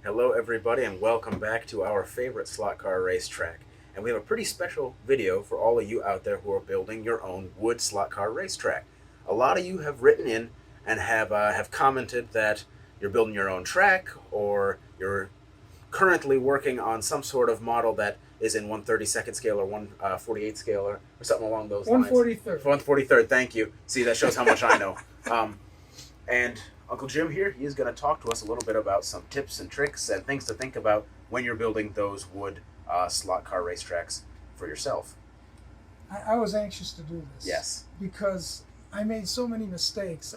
Hello everybody and welcome back to our favorite slot car racetrack. And we have a pretty special video for all of you out there who are building your own wood slot car racetrack. A lot of you have written in and have commented that you're building your own track, or you're currently working on some sort of model that is in 1/32nd scale or 1/48 scale or something along those lines. 1/43. 1/43, thank you. See, that shows how much I know. And Uncle Jim here, he is going to talk to us a little bit about some tips and tricks and things to think about when you're building those wood slot car racetracks for yourself. I was anxious to do this. Yes. Because I made so many mistakes.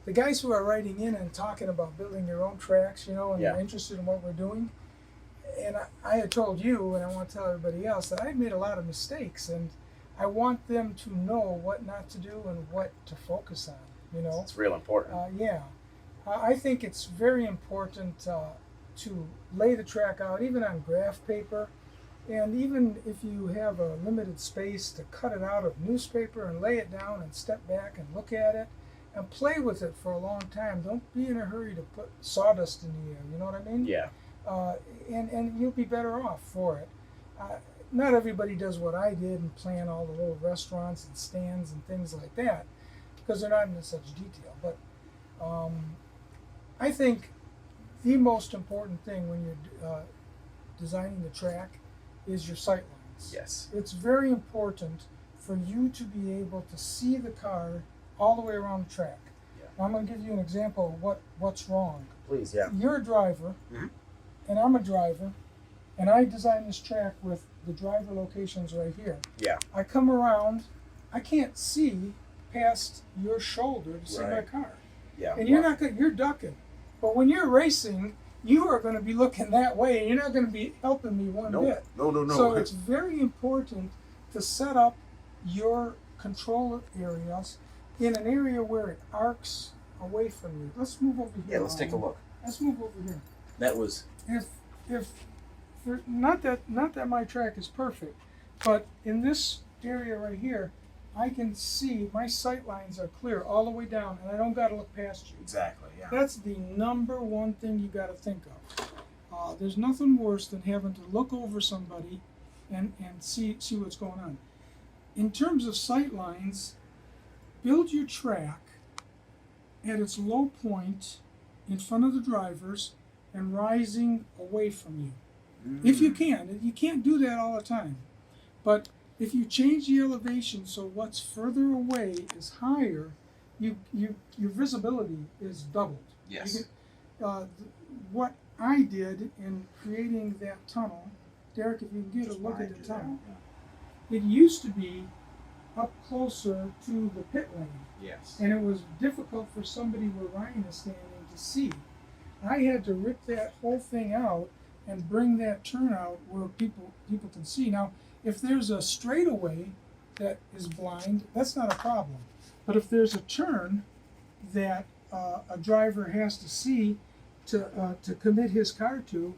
The guys who are writing in and talking about building their own tracks, and they're interested in what we're doing. And I had told you, and I want to tell everybody else, that I made a lot of mistakes, and I want them to know what not to do and what to focus on. It's real important. I think it's very important to lay the track out, even on graph paper, and even if you have a limited space, to cut it out of newspaper and lay it down and step back and look at it and play with it for a long time. Don't be in a hurry to put sawdust in the air, you know what I mean? Yeah. And you'll be better off for it. Not everybody does what I did and plan all the little restaurants and stands and things like that, because they're not in such detail. But I think the most important thing when you're designing the track is your sight lines. Yes. It's very important for you to be able to see the car all the way around the track. Yeah. Now, I'm going to give you an example of what's wrong. Please, yeah. You're a driver, and I'm a driver, and I designed this track with the driver locations right here. Yeah. I come around, I can't see past your shoulder to see my car. Yeah. And you're ducking. But when you're racing, you are going to be looking that way, and you're not going to be helping me one bit. No. So it's very important to set up your control areas in an area where it arcs away from you. Let's move over here. Yeah, let's take a look. Let's move over here. That was... Not that my track is perfect, but in this area right here, I can see my sight lines are clear all the way down, and I don't got to look past you. Exactly, yeah. That's the number one thing you got to think of. There's nothing worse than having to look over somebody and see what's going on. In terms of sight lines, build your track at its low point in front of the drivers and rising away from you. If you can. You can't do that all the time. But if you change the elevation so what's further away is higher, your visibility is doubled. Yes. What I did in creating that tunnel, Derek, if you can get a look at the tunnel, it used to be up closer to the pit lane. Yes. And it was difficult for somebody where Ryan is standing to see. I had to rip that whole thing out and bring that turnout where people can see. Now, if there's a straightaway that is blind, that's not a problem. But if there's a turn that a driver has to see to commit his car to,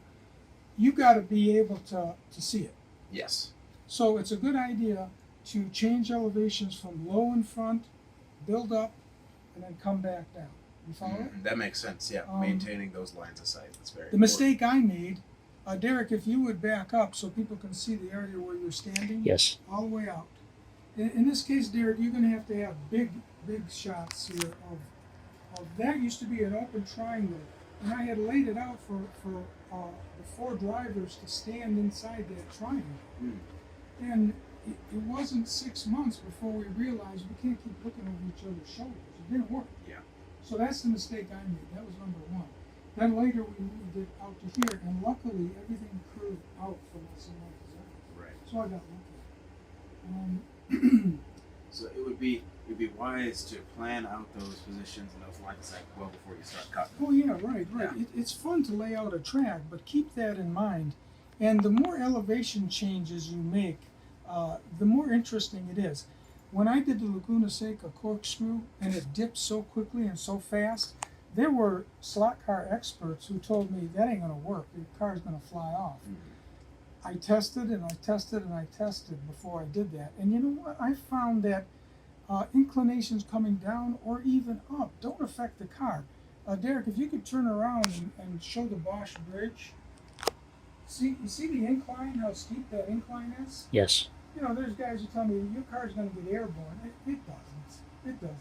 you got to be able to see it. Yes. So it's a good idea to change elevations from low in front, build up, and then come back down. You follow it? That makes sense, yeah. Maintaining those lines of sight, that's very important. The mistake I made, Derek, if you would back up so people can see the area where you're standing. Yes. All the way out. In this case, Derek, you're going to have big shots here of that used to be an open triangle. And I had laid it out for the four drivers to stand inside that triangle. And it wasn't 6 months before we realized we can't keep looking over each other's shoulders. It didn't work. Yeah. So that's the mistake I made. That was number one. Then later we moved it out to here, and luckily everything curved out from us in my design. Right. So I got lucky. So it would be wise to plan out those positions and those lines of sight well before you start cutting. Oh yeah, right. Yeah. It's fun to lay out a track, but keep that in mind. And the more elevation changes you make, the more interesting it is. When I did the Laguna Seca corkscrew, and it dipped so quickly and so fast, there were slot car experts who told me that ain't going to work. Your car's going to fly off. I tested and I tested and I tested before I did that. And you know what? I found that inclinations coming down or even up don't affect the car. Derek, if you could turn around and show the Bosch bridge. You see the incline, how steep that incline is? Yes. You know, there's guys who tell me your car's going to get airborne. It doesn't. It doesn't.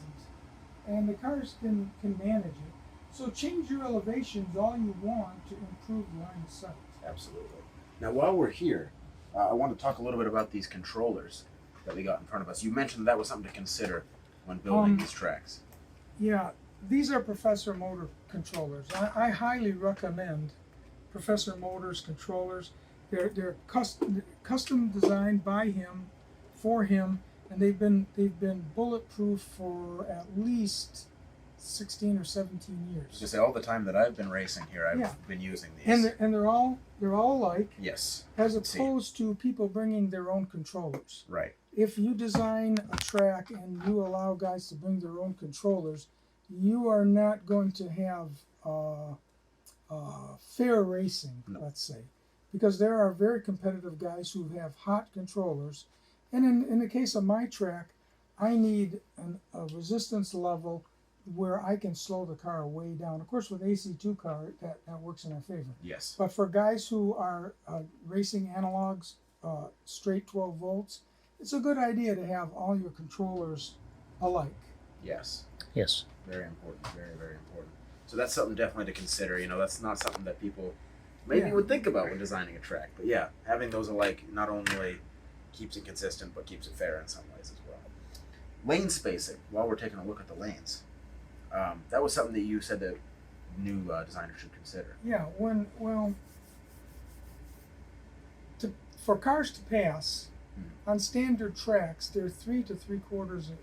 And the cars can manage it. So change your elevations all you want to improve line of sight. Absolutely. Now, while we're here, I want to talk a little bit about these controllers that we got in front of us. You mentioned that was something to consider when building these tracks. Yeah, these are Professor Motor controllers. I highly recommend Professor Motors controllers. They're custom designed by him, for him, and they've been bulletproof for at least 16 or 17 years. Just say all the time that I've been racing here, I've been using these. And they're all alike. Yes. As opposed to people bringing their own controllers. Right. If you design a track and you allow guys to bring their own controllers, you are not going to have fair racing, let's say, because there are very competitive guys who have hot controllers, and in the case of my track, I need a resistance level where I can slow the car way down. Of course, with AC2 car, that works in our favor. Yes. But for guys who are racing analogs, straight 12 volts, it's a good idea to have all your controllers alike. Yes. Yes. Very important. Very, very important. So that's something definitely to consider. You know, that's not something that people maybe would think about when designing a track. But yeah, having those alike not only keeps it consistent, but keeps it fair in some ways as well. Lane spacing, while we're taking a look at the lanes, that was something that you said that new designers should consider. Yeah, for cars to pass on standard tracks, they're 3 to 3/4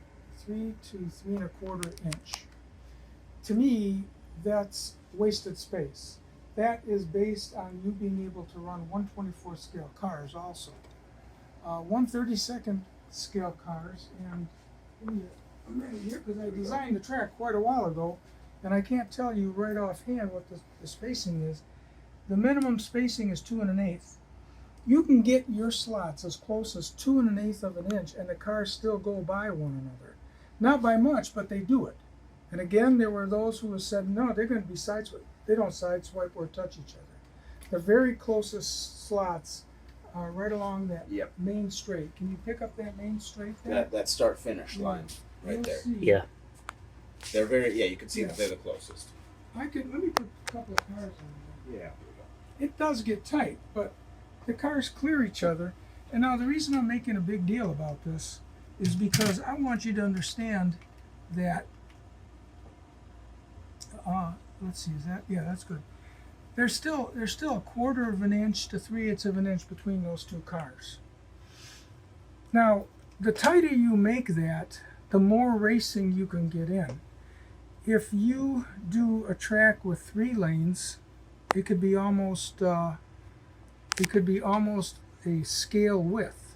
inch. To me, that's wasted space. That is based on you being able to run 1/24 scale cars also. 1/32 scale cars, and give me a minute here because I designed the track quite a while ago, and I can't tell you right offhand what the spacing is. The minimum spacing is 2 1/8. You can get your slots as close as 2 1/8 of an inch, and the cars still go by one another. Not by much, but they do it. And again, there were those who have said, no, they're going to be sideswipe. They don't sideswipe or touch each other. The very closest slots are right along that main straight. Can you pick up that main straight there? That start-finish line right You'll there. see. Yeah. They're very, you can see that they're the closest. Let me put a couple of cars on there. Yeah. It does get tight, but the cars clear each other. And now the reason I'm making a big deal about this is because I want you to understand that, let's see, that's good. There's still a 1/4 of an inch to 3/8 of an inch between those two cars. Now, the tighter you make that, the more racing you can get in. If you do a track with 3 lanes, it could be almost a scale width.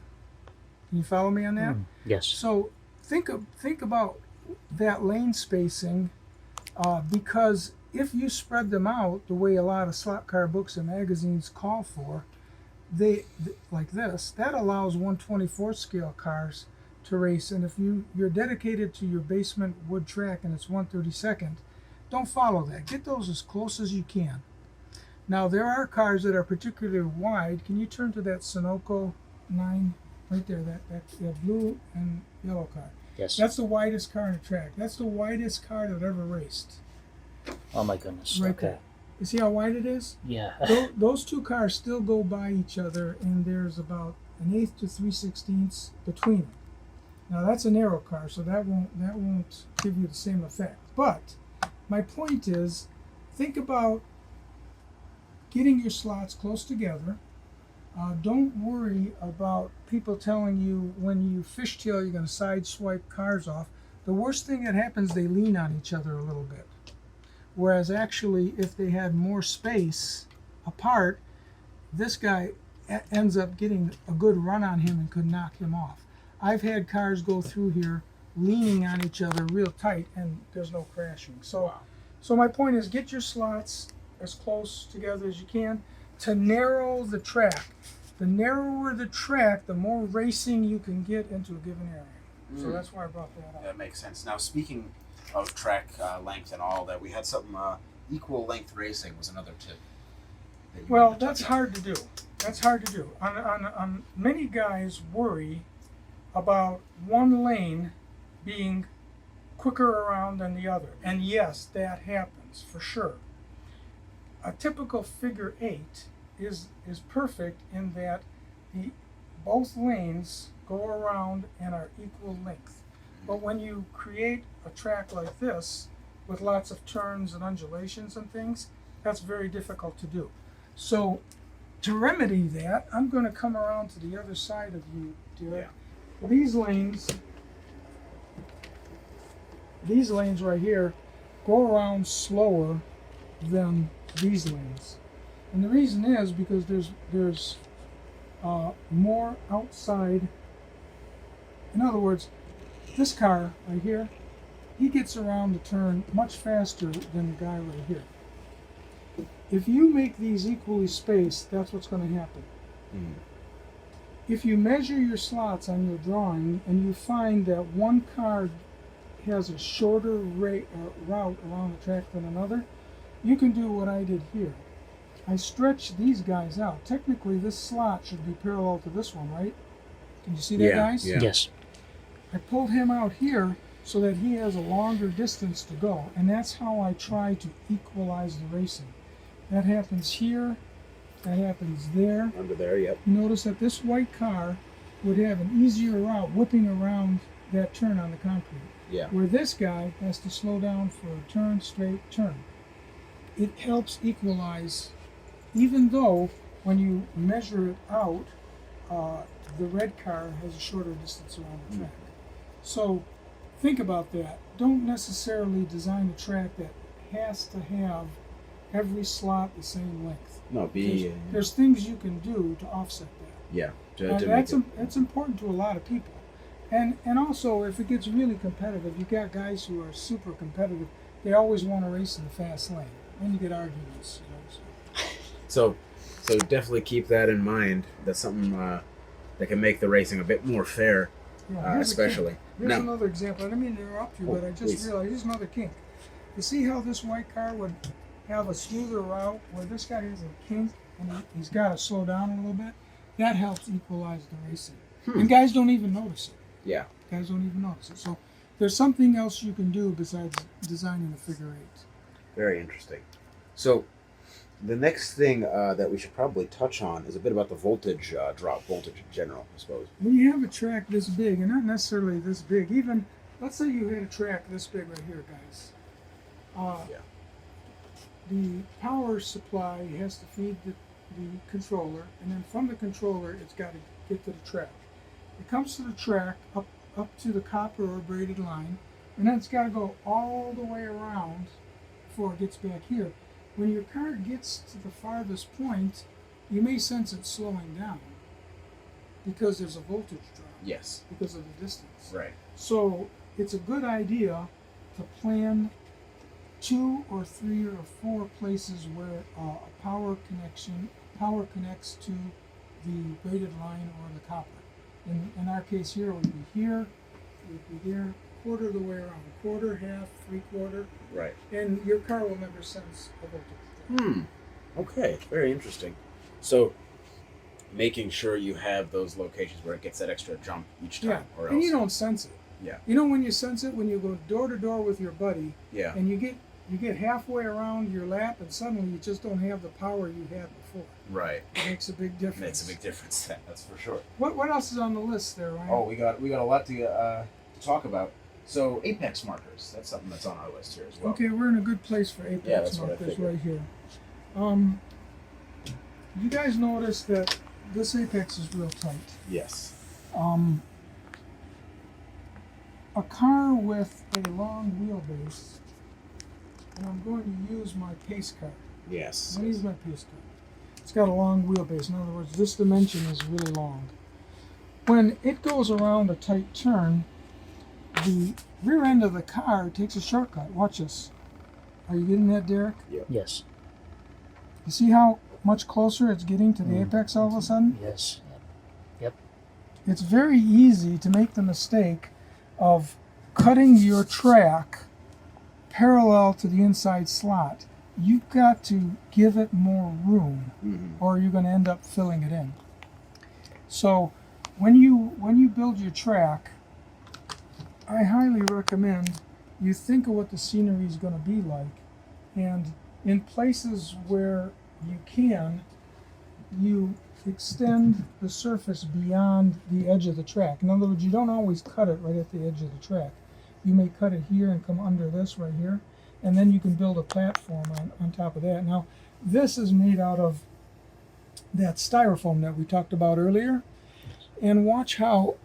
Can you follow me on that? Yes. So think about that lane spacing, because if you spread them out the way a lot of slot car books and magazines call for, like this, that allows 1/24 scale cars to race. And if you're dedicated to your basement wood track and it's 1/32, don't follow that. Get those as close as you can. Now there are cars that are particularly wide. Can you turn to that Sunoco 9 right there? That blue and yellow car. Yes. That's the widest car on the track. That's the widest car that ever raced. Oh my goodness. Right Okay. there. You see how wide it is? Yeah. Those two cars still go by each other, and there's about 1/8 to 3/16 between them. Now that's a narrow car, so that won't give you the same effect. But my point is, think about getting your slots close together. Don't worry about people telling you when you fishtail you're going to sideswipe cars off. The worst thing that happens, they lean on each other a little bit. Whereas actually, if they had more space apart, this guy ends up getting a good run on him and could knock him off. I've had cars go through here leaning on each other real tight, and there's no crashing. So my point is, get your slots as close together as you can to narrow the track. The narrower the track, the more racing you can get into a given area. So that's why I brought that up. That makes sense. Now, speaking of track length and all that. We had something equal length racing was another tip. That you Well, wanted to that's touch on. hard to do. That's hard to do. On many guys worry about one lane being quicker around than the other, and yes, that happens for sure. A typical figure eight is perfect in that both lanes go around and are equal length. But when you create a track like this with lots of turns and undulations and things, that's very difficult to do. So to remedy that, I'm going to come around to the other side of you, Derek. Yeah. These lanes right here go around slower than these lanes. And the reason is because there's more outside. In other words, this car right here, he gets around the turn much faster than the guy right here. If you make these equally spaced, that's what's going to happen. Mm. If you measure your slots on your drawing and you find that one car has a shorter route around the track than another, you can do what I did here. I stretch these guys out. Technically, this slot should be parallel to this one, right? Can you see that, guys? Yeah. Yes. I pulled him out here so that he has a longer distance to go, and that's how I try to equalize the racing. That happens here, that happens there. Under there, yep. You notice that this white car would have an easier route whipping around that turn on the concrete, Yeah. where this guy has to slow down for a turn, straight turn. It helps equalize, even though when you measure it out, the red car has a shorter distance around the track. So think about that. Don't necessarily design a track that has to have every slot the same length. No, There's things you can do to offset that. yeah. And To that's make it, that's important to a lot of people. And also, if it gets really competitive, you got guys who are super competitive. They always want to race in the fast lane. Then you get arguments. so definitely keep that in mind. That's something that can make the racing a bit more fair, Yeah, here's a especially. kink. Here's Now, another example. I didn't mean to interrupt you, but I just please. realized here's another kink. You see how this white car would have a smoother route where this guy has a kink and he's got to slow down a little bit? That helps equalize the racing. And guys don't even notice it. Yeah. Guys don't even notice it. So there's something else you can do besides designing a figure eight. Very interesting. So, the next thing that we should probably touch on is a bit about the voltage drop, voltage in general, I suppose. When you have a track this big, and not necessarily this big, even let's say you had a track this big right here, guys. The power supply has to feed the controller, and then from the controller, it's got to get to the track. It comes to the track, up to the copper or braided line, and then it's got to go all the way around before it gets back here. When your car gets to the farthest point, you may sense it slowing down because there's a voltage drop, Yes. because of the distance. Right. So it's a good idea to plan 2 or 3 or 4 places where a power connects to the braided line or the copper. In our case here, it would be here, it would be here, quarter of the way around, quarter, half, 3/4, Right. and your car will never sense a voltage. Okay. Very interesting. So, making sure you have those locations where it gets that extra jump each time, Yeah, or else. and you don't sense it. Yeah. You know when you sense it? When you go door to door with your buddy, Yeah. and you get halfway around your lap, and suddenly you just don't have the power you had before. Right. It makes a big difference. Makes a big difference. That's for sure. What else is on the list there, Ryan? Oh, we got a lot to talk about. So apex markers. That's something that's on our list here as well. Okay, we're in a good place for apex Yeah, that's what I markers figured. right here. You guys notice that this apex is real tight. Yes. A car with a long wheelbase, and I'm going to use my pace car. Yes. I'm going to use my pace car. It's got a long wheelbase. In other words, this dimension is really long. When it goes around a tight turn, the rear end of the car takes a shortcut. Watch this. Are you getting that, Derek? Yes. You see how much closer it's getting to the apex all of a sudden? Yes. Yep. It's very easy to make the mistake of cutting your track parallel to the inside slot, you've got to give it more room, or you're going to end up filling it in. So when you build your track, I highly recommend you think of what the scenery is going to be like, and in places where you can, you extend the surface beyond the edge of the track. In other words, you don't always cut it right at the edge of the track. You may cut it here and come under this right here, and then you can build a platform on top of that. Now, this is made out of that styrofoam that we talked about earlier, and watch how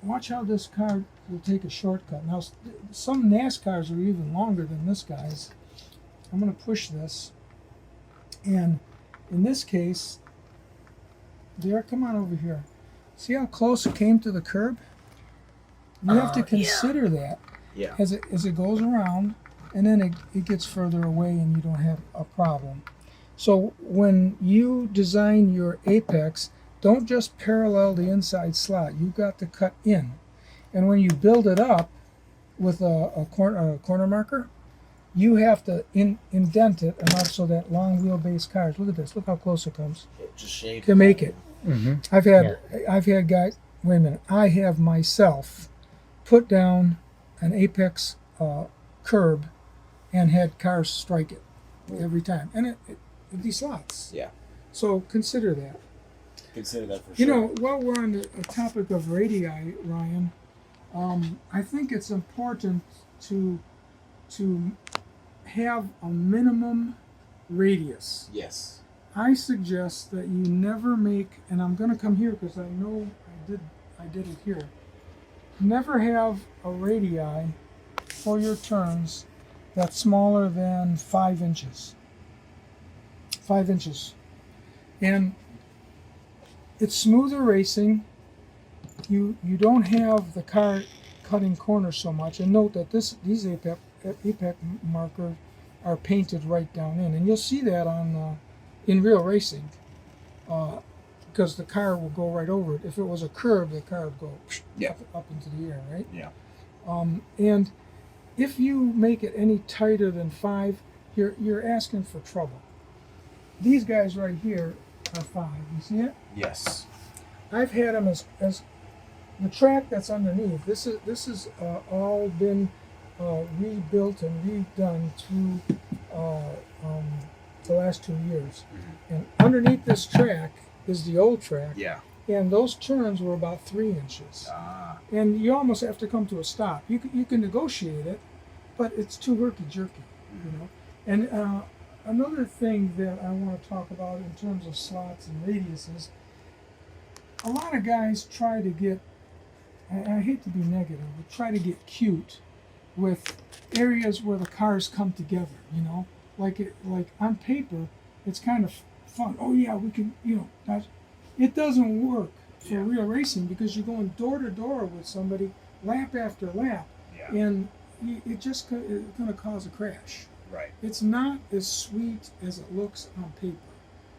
this car will take a shortcut. Now, some NASCARs are even longer than this guy's. I'm going to push this, and in this case, there, come on over here. See how close it came to the curb? You have to consider that as it goes around, and then it gets further away and you don't have a problem. So when you design your apex, don't just parallel the inside slot. You've got to cut in. And when you build it up with a corner marker, you have to indent it enough so that long wheelbase cars, look at this, look how close it comes, can make it. I've had guys, wait a minute, I have myself put down an apex curb and had cars strike it every time, and it deslots. Yeah. So consider that. Consider that for sure. You know, while we're on the topic of radii, Ryan, I think it's important to have a minimum radius. Yes. I suggest that you never make, and I'm going to come here because I know I did it here. Never have a radii for your turns that's smaller than 5 inches. 5 inches. And it's smoother racing. You don't have the car cutting corners so much. And note that these apex markers are painted right down in, and you'll see that on in real racing, because the car will go right over it. If it was a curb, the car would go up into the air, right? Yeah. And if you make it any tighter than 5, you're asking for trouble. These guys right here are 5. You see it? Yes. I've had them as the track that's underneath. This is all been rebuilt and redone through the last 2 years. And underneath this track is the old track. Yeah. And those turns were about 3 inches. And you almost have to come to a stop. You can negotiate it, but it's too herky-jerky, you know. And another thing that I want to talk about in terms of slots and radiuses, a lot of guys try to get, I hate to be negative, but try to get cute with areas where the cars come together, you know. Like on paper, it's kind of fun. Oh yeah, we can, you know. It doesn't work for real racing because you're going door to door with somebody, lap after lap, and it's going to cause a crash. Right. It's not as sweet as it looks on paper.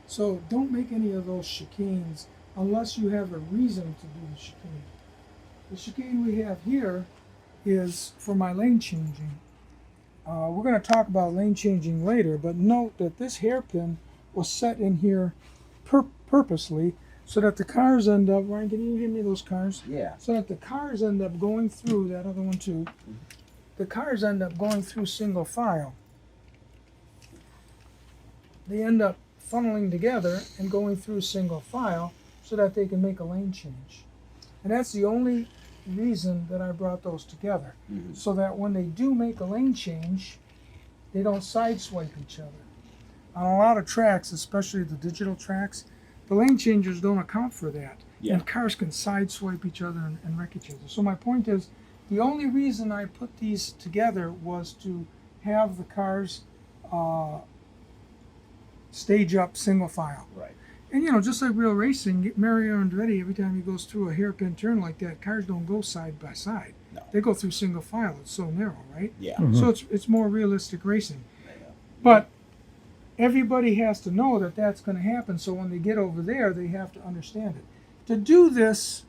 So don't make any of those chicanes unless you have a reason to do the chicane. The chicane we have here is for my lane changing. We're going to talk about lane changing later, but note that this hairpin was set in here purposely so that the cars end up, Ryan, can you hand me those cars? Yeah. So that the cars end up going through, that other one too, the cars end up going through single file. They end up funneling together and going through single file so that they can make a lane change. And that's the only reason that I brought those together, so that when they do make a lane change, they don't sideswipe each other. On a lot of tracks, especially the digital tracks, the lane changers don't account for that, and cars can sideswipe each other and wreck each other. So my point is, the only reason I put these together was to have the cars stage up single file. Right. And you know, just like real racing, Mario Andretti, every time he goes through a hairpin turn like that, cars don't go side by side. No. They go through single file. It's so narrow, right? Yeah. So it's more realistic racing. But everybody has to know that that's going to happen. So when they get over there, they have to understand it. To do this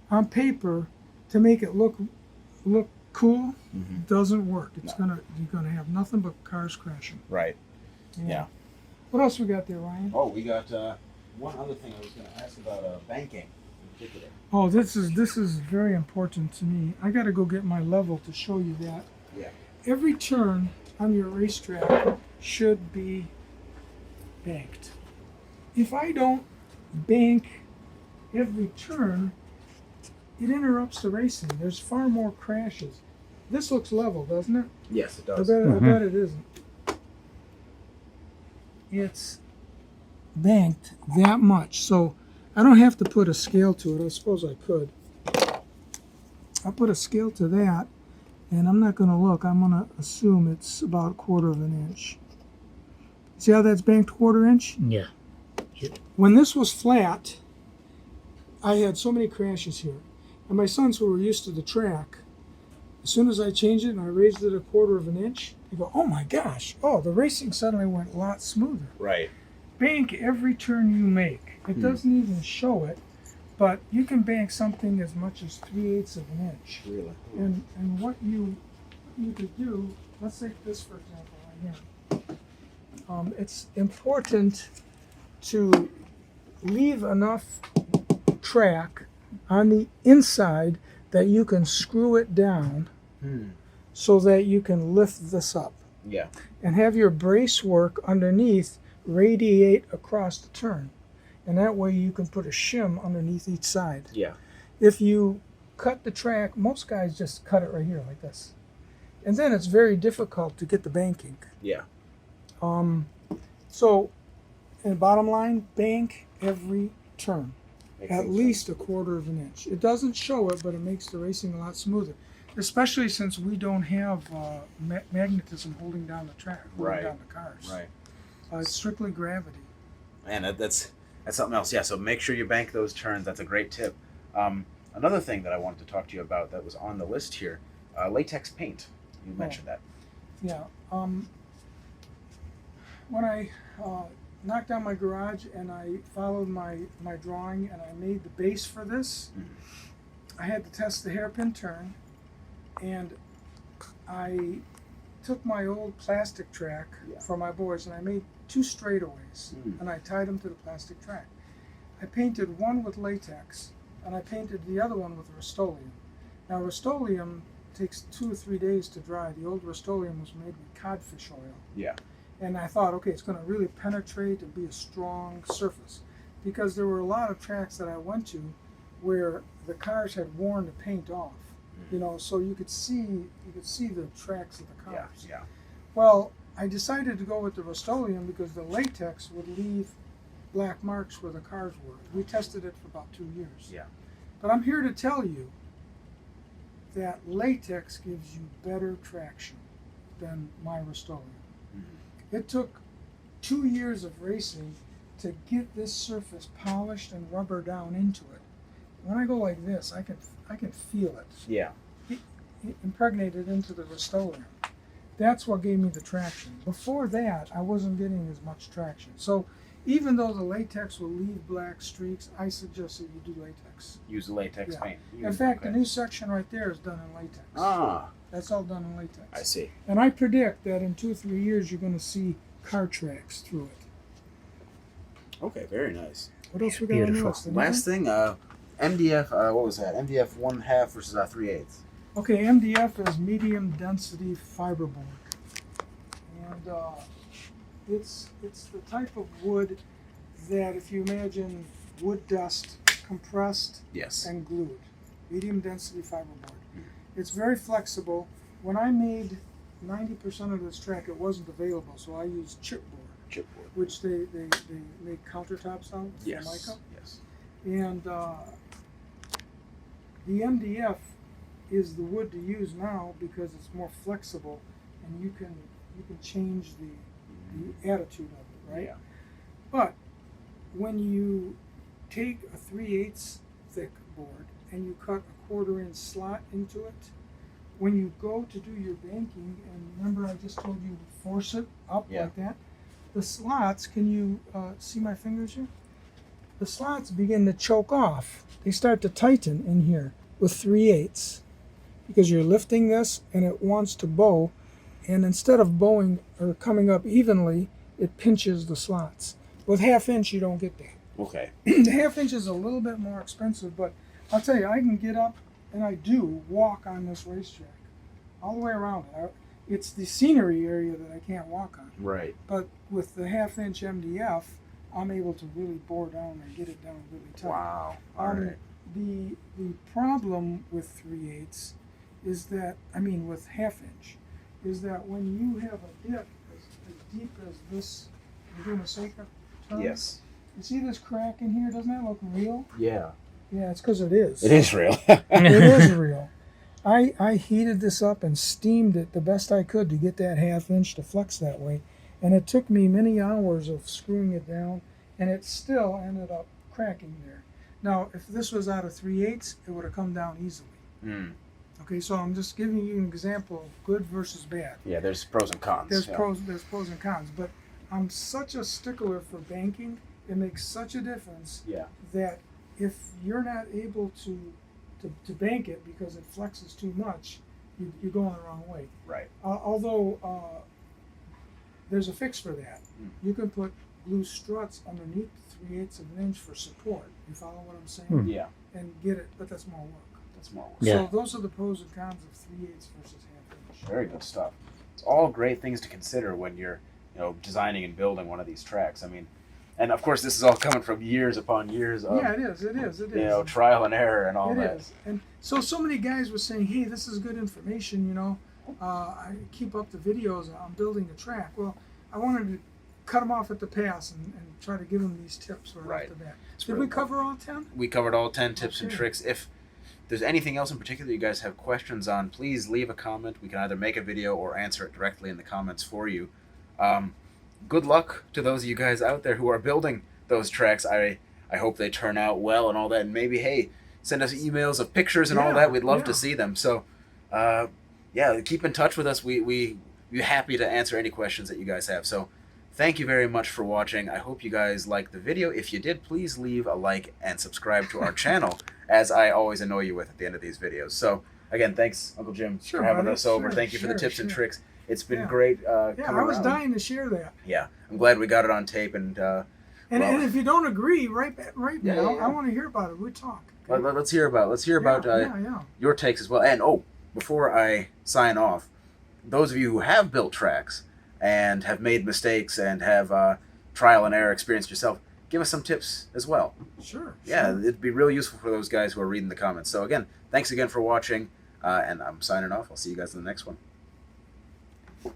on paper, to make it look cool, Mm-hmm. doesn't work. It's No. you're gonna have nothing but cars crashing. Right. Yeah. What else we got there, Ryan? Oh, we got one other thing I was going to ask about banking in particular. Oh, this is very important to me. I got to go get my level to show you that. Yeah. Every turn on your racetrack should be banked. If I don't bank every turn, it interrupts the racing. There's far more crashes. This looks level, doesn't it? Yes, it I does. bet it isn't. It's banked that much, so I don't have to put a scale to it. I suppose I could. I'll put a scale to that, and I'm not going to look. I'm going to assume it's about 1/4 of an inch. See how that's banked 1/4 inch? Yeah. When this was flat, I had so many crashes here. And my sons, who were used to the track, as soon as I changed it and I raised it 1/4 of an inch, they go, oh my gosh, oh, the racing suddenly went a lot smoother. Right. Bank every turn you make. It doesn't even show it, but you can bank something as much as 3/8 of an inch. Really. And what you could do, let's take this for example right here. It's important to leave enough track on the inside that you can screw it down so that you can lift this up Yeah. and have your brace work underneath radiate across the turn. And that way you can put a shim underneath each side. Yeah. If you cut the track, most guys just cut it right here like this. And then it's very difficult to get the banking. Yeah. So, in bottom line, bank every turn. Makes At sense. least 1/4 of an inch. It doesn't show it, but it makes the racing a lot smoother. Especially since we don't have magnetism holding down the track, holding Right. down the cars. Right. It's strictly gravity. Man, that's something else. Yeah. So make sure you bank those turns. That's a great tip. Another thing that I wanted to talk to you about that was on the list here, latex paint. You mentioned that. Yeah. When I knocked down my garage and I followed my drawing and I made the base for this, I had to test the hairpin turn, and I took my old plastic track for my boys and I made 2 straightaways and I tied them to the plastic track. I painted one with latex and I painted the other one with Rust-Oleum. Now Rust-Oleum takes 2 or 3 days to dry. The old Rust-Oleum was made with codfish oil. Yeah. And I thought, okay, it's going to really penetrate and be a strong surface, because there were a lot of tracks that I went to where the cars had worn the paint off, you know, so you could see the tracks of the cars. Yeah. Well, I decided to go with the Rust-Oleum because the latex would leave black marks where the cars were. We tested it for about 2 years. Yeah. But I'm here to tell you that latex gives you better traction than my Rust-Oleum. It took 2 years of racing to get this surface polished and rubber down into it. When I go like this, I can feel it. Yeah. It impregnated into the Rust-Oleum. That's what gave me the traction. Before that, I wasn't getting as much traction. So even though the latex will leave black streaks, I suggest that you do latex. Use the latex Yeah. paint. In fact, the new section right there is done in latex. Ah, That's all done in latex. I see. And I predict that in 2 or 3 years, you're going to see car tracks through it. Okay, very nice. What else we got on the Beautiful. list? Last thing, MDF. What was that? MDF 1/2 versus 3/8. Okay, MDF is medium density fiberboard, and it's the type of wood that, if you imagine wood dust compressed Yes. and glued, medium density fiberboard. It's very flexible. When I made 90% of this track, it wasn't available, so I used chipboard, Chipboard. which they make countertops out with Yes. Formica. Yes. And the MDF is the wood to use now because it's more flexible, and you can change the attitude of it, right? Yeah. But when you take a 3/8 thick board and you cut a 1/4 inch slot into it, when you go to do your banking, and remember I just told you to force it up Yeah. like that, the slots, can you see my fingers here? The slots begin to choke off. They start to tighten in here with 3/8. because you're lifting this and it wants to bow, and instead of bowing or coming up evenly, it pinches the slots. With half-inch, you don't get that. Okay. The half-inch is a little bit more expensive, but I'll tell you, I can get up, and I do walk on this racetrack all the way around it. It's the scenery area that I can't walk on. Right. But with the half-inch MDF, I'm able to really bore down and get it down really tight. Wow. All right. The problem with 3/8 is that, with half-inch, is that when you have a dip as deep as this, you're doing a sacred turn. Yes. You see this crack in here? Doesn't that look real? Yeah. Yeah, it's because it is. It is real. It is real. I heated this up and steamed it the best I could to get that half-inch to flex that way. And it took me many hours of screwing it down, and it still ended up cracking there. Now, if this was out of 3/8, it would have come down easily. Mm. Okay, so I'm just giving you an example of good versus bad. Yeah, there's pros and cons. There's pros and cons, but I'm such a stickler for banking. It makes such a difference that if you're not able to bank it because it flexes too much, you're going the wrong way. Right. Although there's a fix for that. You can put loose struts underneath 3/8 of an inch for support. You follow what I'm saying? Yeah. And get it, but that's more work. That's more work. Yeah. So those are the pros and cons of 3/8 versus half-inch. Very good stuff. It's all great things to consider when you're, designing and building one of these tracks. And of course, this is all coming from years upon years of, Yeah, it is. trial and error and all It that. is. And so many guys were saying, hey, this is good information, I keep up the videos, I'm building a track. Well, I wanted to cut them off at the pass and try to give them these tips right off the bat. Did we cover all 10? We covered all 10 tips and Okay. tricks. If there's anything else in particular you guys have questions on, please leave a comment. We can either make a video or answer it directly in the comments for you. Good luck to those of you guys out there who are building those tracks. I hope they turn out well and all that. And maybe, hey, send us emails of pictures and all that. We'd love to see them. So, keep in touch with us. We're happy to answer any questions that you guys have. So, thank you very much for watching. I hope you guys liked the video. If you did, please leave a like and subscribe to our channel, as I always annoy you with at the end of these videos. So, again, thanks, Uncle Jim, for having us over. Thank you for the tips and tricks. It's been great coming I was around. dying to share that. Yeah, I'm glad we got it on tape. And and if you don't agree, right now, I want to hear about it. We talk. Okay? Let's hear about your takes as well. And before I sign off, those of you who have built tracks and have made mistakes and have trial and error experienced yourself, give us some tips as well. Sure. Yeah, it'd be real useful for those guys who are reading the comments. So again, thanks again for watching, and I'm signing off. I'll see you guys in the next one.